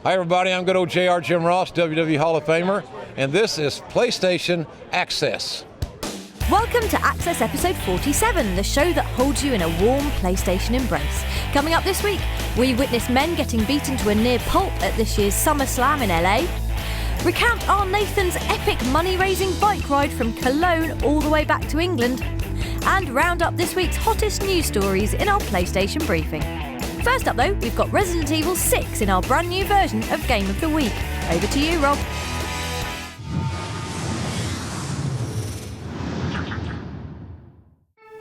Hi everybody, I'm good old JR Jim Ross, WWE Hall of Famer, and this is PlayStation Access. Welcome to Access episode 47, the show that holds you in a warm PlayStation embrace. Coming up this week, we witness men getting beaten to a near pulp at this year's SummerSlam in LA. Recount our Nathan's epic money-raising bike ride from Cologne all the way back to England. And round up this week's hottest news stories in our PlayStation briefing. First up though, we've got Resident Evil 6 in our brand new version of Game of the Week. Over to you, Rob.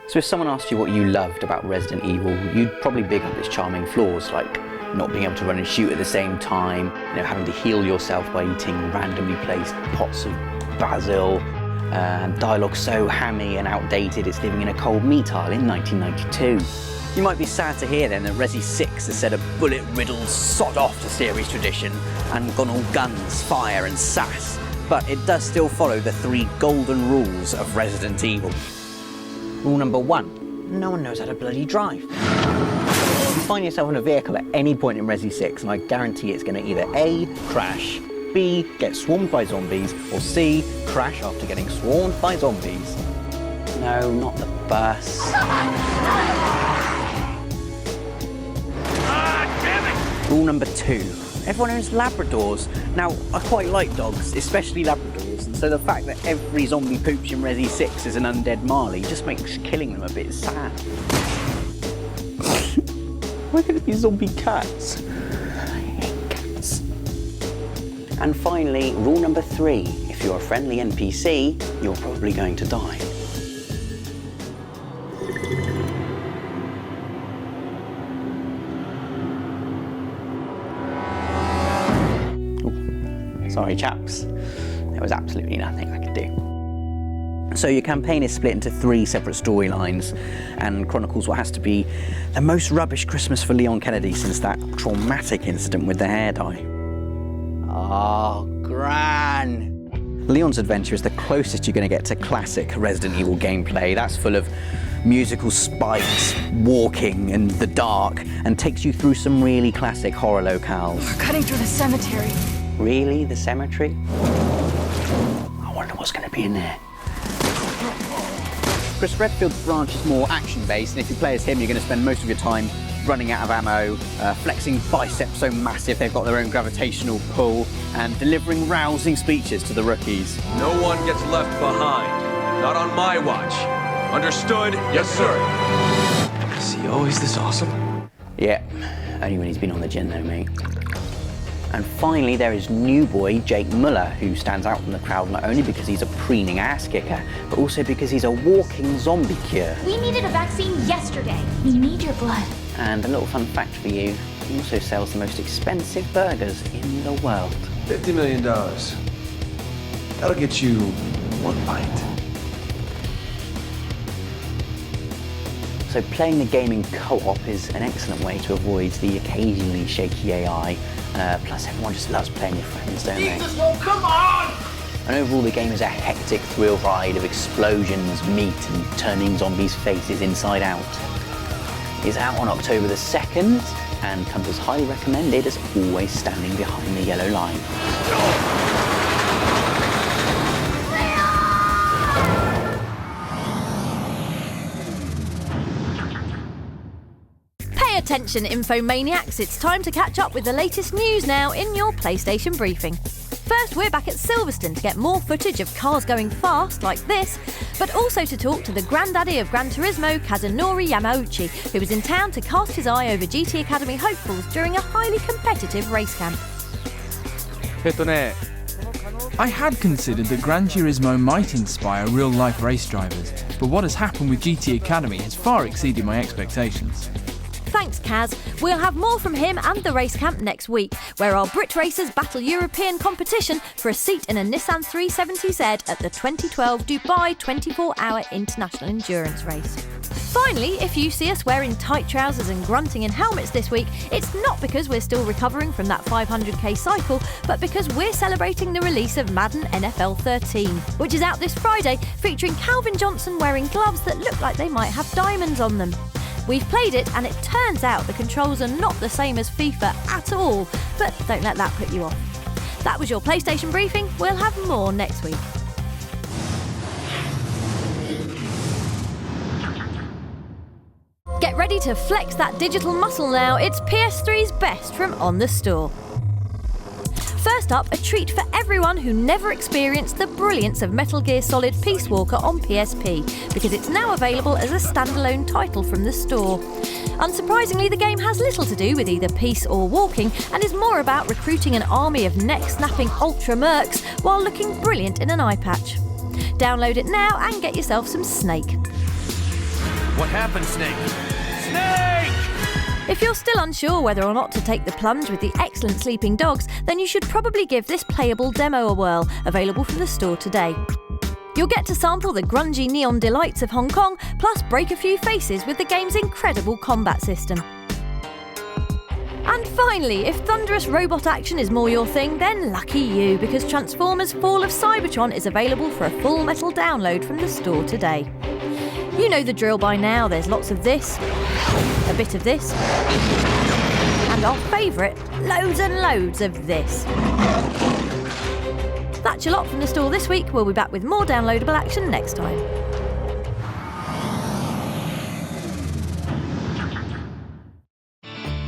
So if someone asked you what you loved about Resident Evil, you'd probably big up its charming flaws, like not being able to run and shoot at the same time, having to heal yourself by eating randomly placed pots of basil, and dialogue so hammy and outdated it's living in a cold meat aisle in 1992. You might be sad to hear then that Resi 6 has set a bullet-riddled sod-off to series tradition and gone all guns, fire and sass, but it does still follow the 3 golden rules of Resident Evil. Rule number 1, no one knows how to bloody drive. You find yourself in a vehicle at any point in Resi 6 and I guarantee it's going to either A, crash, B, get swarmed by zombies, or C, crash after getting swarmed by zombies. No, not the bus. Rule number 2, everyone owns Labradors. Now, I quite like dogs, especially Labradors, and so the fact that every zombie pooch in Resi 6 is an undead Marley just makes killing them a bit sad. Why could it be zombie cats? I hate cats. And finally, rule number 3, if you're a friendly NPC, you're probably going to die. Sorry chaps, there was absolutely nothing I could do. So your campaign is split into 3 separate storylines and chronicles what has to be the most rubbish Christmas for Leon Kennedy since that traumatic incident with the hair dye. Oh, Gran! Leon's adventure is the closest you're going to get to classic Resident Evil gameplay. That's full of musical spikes, walking, and the dark, and takes you through some really classic horror locales. We're cutting through the cemetery. Really? The cemetery? I wonder what's going to be in there. Chris Redfield's branch is more action-based, and if you play as him, you're going to spend most of your time running out of ammo, flexing biceps so massive they've got their own gravitational pull, and delivering rousing speeches to the rookies. No one gets left behind. Not on my watch. Understood? Yes, sir. Is he always this awesome? Yeah, only when he's been on the gin though, mate. And finally, there is new boy Jake Muller, who stands out from the crowd not only because he's a preening ass kicker, but also because he's a walking zombie cure. We needed a vaccine yesterday. We need your blood. And a little fun fact for you, he also sells the most expensive burgers in the world. $50 million. That'll get you 1 pint. So playing the game in co-op is an excellent way to avoid the occasionally shaky AI. Plus everyone just loves playing with friends, don't they? Oh, come on! And overall the game is a hectic thrill ride of explosions, meat and turning zombies' faces inside out. It's out on October the 2nd and comes as highly recommended as always standing behind the yellow line. Attention Infomaniacs, it's time to catch up with the latest news now in your PlayStation briefing. First, we're back at Silverstone to get more footage of cars going fast like this, but also to talk to the granddaddy of Gran Turismo, Kazunori Yamauchi, who was in town to cast his eye over GT Academy hopefuls during a highly competitive race camp. I had considered that Gran Turismo might inspire real-life race drivers, but what has happened with GT Academy has far exceeded my expectations. Thanks, Kaz. We'll have more from him and the race camp next week, where our Brit racers battle European competition for a seat in a Nissan 370Z at the 2012 Dubai 24-hour International Endurance Race. Finally, if you see us wearing tight trousers and grunting in helmets this week, it's not because we're still recovering from that 500k cycle, but because we're celebrating the release of Madden NFL 13, which is out this Friday, featuring Calvin Johnson wearing gloves that look like they might have diamonds on them. We've played it and it turns out the controls are not the same as FIFA at all, but don't let that put you off. That was your PlayStation briefing. We'll have more next week. Get ready to flex that digital muscle now. It's PS3's best from On the Store. First up, a treat for everyone who never experienced the brilliance of Metal Gear Solid Peace Walker on PSP, because it's now available as a standalone title from the store. Unsurprisingly, the game has little to do with either peace or walking, and is more about recruiting an army of neck-snapping ultra mercs while looking brilliant in an eye patch. Download it now and get yourself some Snake. What happened, Snake? Snake! If you're still unsure whether or not to take the plunge with the excellent Sleeping Dogs, then you should probably give this playable demo a whirl, available from the store today. You'll get to sample the grungy neon delights of Hong Kong, plus break a few faces with the game's incredible combat system. And finally, if thunderous robot action is more your thing, then lucky you, because Transformers Fall of Cybertron is available for a full metal download from the store today. You know the drill by now. There's lots of this, a bit of this, and our favourite, loads and loads of this. That's your lot from the store this week. We'll be back with more downloadable action next time.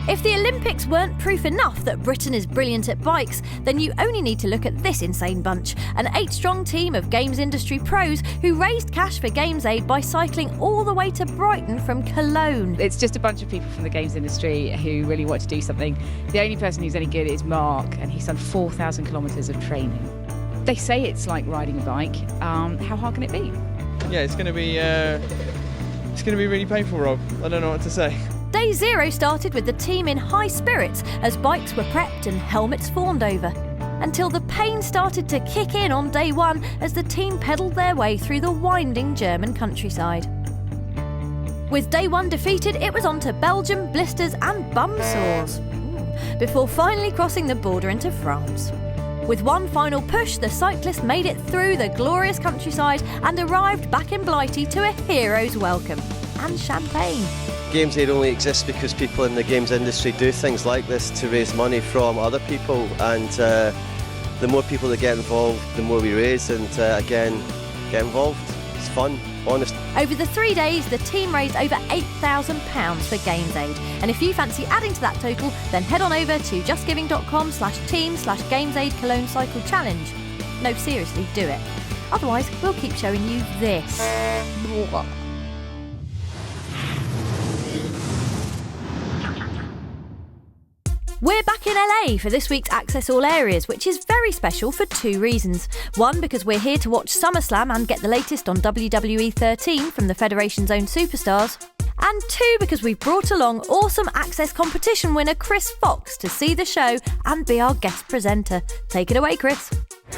If the Olympics weren't proof enough that Britain is brilliant at bikes, then you only need to look at this insane bunch, an 8-strong team of games industry pros who raised cash for Games Aid by cycling all the way to Brighton from Cologne. It's just a bunch of people from the games industry who really want to do something. The only person who's any good is Mark, and he's done 4,000 kilometres of training. They say it's like riding a bike. How hard can it be? Yeah, it's going to be really painful, Rob. I don't know what to say. Day zero started with the team in high spirits as bikes were prepped and helmets fawned over, until the pain started to kick in on day one as the team pedalled their way through the winding German countryside. With day one defeated, it was on to Belgium, blisters and bum sores, before finally crossing the border into France. With one final push, the cyclist made it through the glorious countryside and arrived back in Blighty to a hero's welcome and champagne. Games Aid only exists because people in the games industry do things like this to raise money from other people, and the more people that get involved, the more we raise, and again, get involved. It's fun, honest. Over the 3 days, the team raised over £8,000 for Games Aid, and if you fancy adding to that total, then head on over to justgiving.com/team/Games Aid Cologne Cycle Challenge. No, seriously, do it. Otherwise, we'll keep showing you this. We're back in LA for this week's Access All Areas, which is very special for 2 reasons. One, because we're here to watch SummerSlam and get the latest on WWE 13 from the Federation's own superstars. And 2, because we've brought along awesome Access competition winner Chris Fox to see the show and be our guest presenter. Take it away, Chris.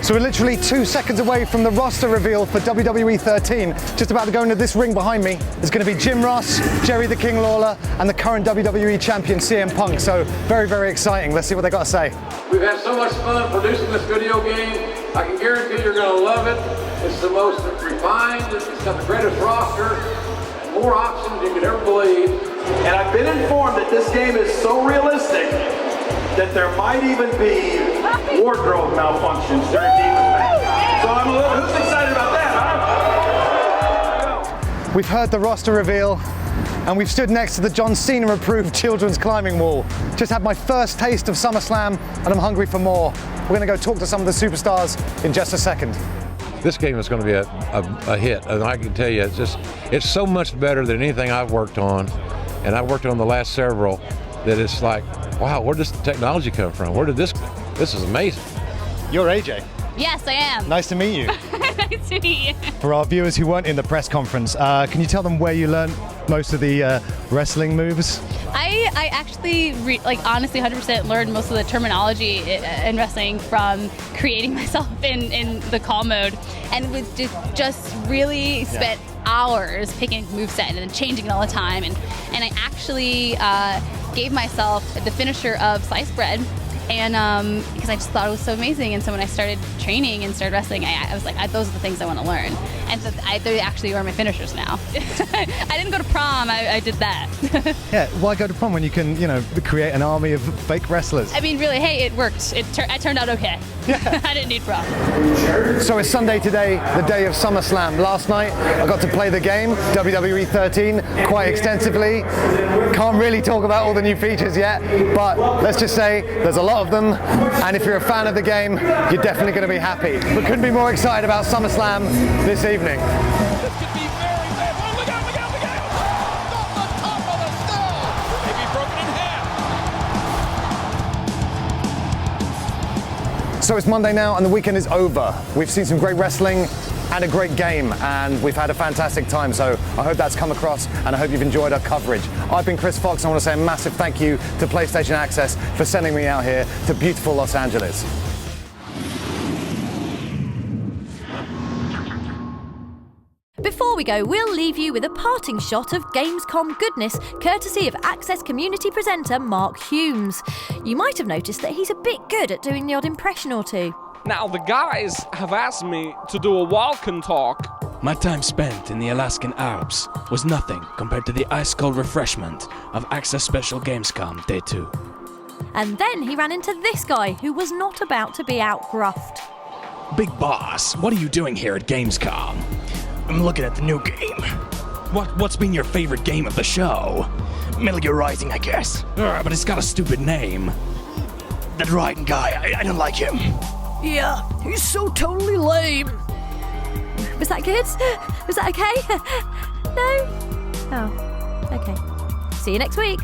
So we're literally 2 seconds away from the roster reveal for WWE 13. Just about to go into this ring behind me. There's going to be Jim Ross, Jerry the King Lawler, and the current WWE champion CM Punk. So very, very exciting. Let's see what they got to say. We've had so much fun producing this video game. I can guarantee you're going to love it. It's the most refined, it's got the greatest roster, more options you could ever believe. And I've been informed that this game is so realistic that there might even be wardrobe malfunctions during Demon Match. So I'm a little, who's excited about that, huh? We've heard the roster reveal, and we've stood next to the John Cena approved children's climbing wall. Just had my first taste of SummerSlam, and I'm hungry for more. We're going to go talk to some of the superstars in just a second. This game is going to be a hit, and I can tell you, it's so much better than anything I've worked on, and I've worked on the last several, that it's like, wow, where does the technology come from? Where did this is amazing. You're AJ. Yes, I am. Nice to meet you. Nice to meet you. For our viewers who weren't in the press conference, can you tell them where you learned most of the wrestling moves? I actually, honestly, 100% learned most of the terminology in wrestling from creating myself in the call mode, and was just really spent hours picking moveset and then changing it all the time. And I actually gave myself the finisher of sliced bread. And because I just thought it was so amazing, and so when I started training and started wrestling, I was like, those are the things I want to learn. And so they actually are my finishers now. I didn't go to prom, I did that. Yeah, why go to prom when you can, create an army of fake wrestlers? I mean, really, hey, it worked. I turned out okay. Yeah. I didn't need prom. So it's Sunday today, the day of SummerSlam. Last night, I got to play the game, WWE 13, quite extensively. Can't really talk about all the new features yet, but let's just say there's a lot of them, and if you're a fan of the game, you're definitely going to be happy. We couldn't be more excited about SummerSlam this evening. This could be very bad. Oh, look out, look out, look out! Off the top of the stone! Maybe broken in half. So it's Monday now, and the weekend is over. We've seen some great wrestling and a great game, and we've had a fantastic time, so I hope that's come across, and I hope you've enjoyed our coverage. I've been Chris Fox, and I want to say a massive thank you to PlayStation Access for sending me out here to beautiful Los Angeles. Before we go, we'll leave you with a parting shot of Gamescom goodness, courtesy of Access community presenter Mark Humes. You might have noticed that he's a bit good at doing the odd impression or two. Now, the guys have asked me to do a walk and talk. My time spent in the Alaskan Alps was nothing compared to the ice-cold refreshment of Access Special Gamescom Day 2. And then he ran into this guy who was not about to be outgruffed. Big boss, what are you doing here at Gamescom? I'm looking at the new game. What's been your favorite game of the show? Metal Gear Rising, I guess. But it's got a stupid name. That Raiden guy, I don't like him. Yeah, he's so totally lame. Was that good? Was that okay? No? Oh, okay. See you next week.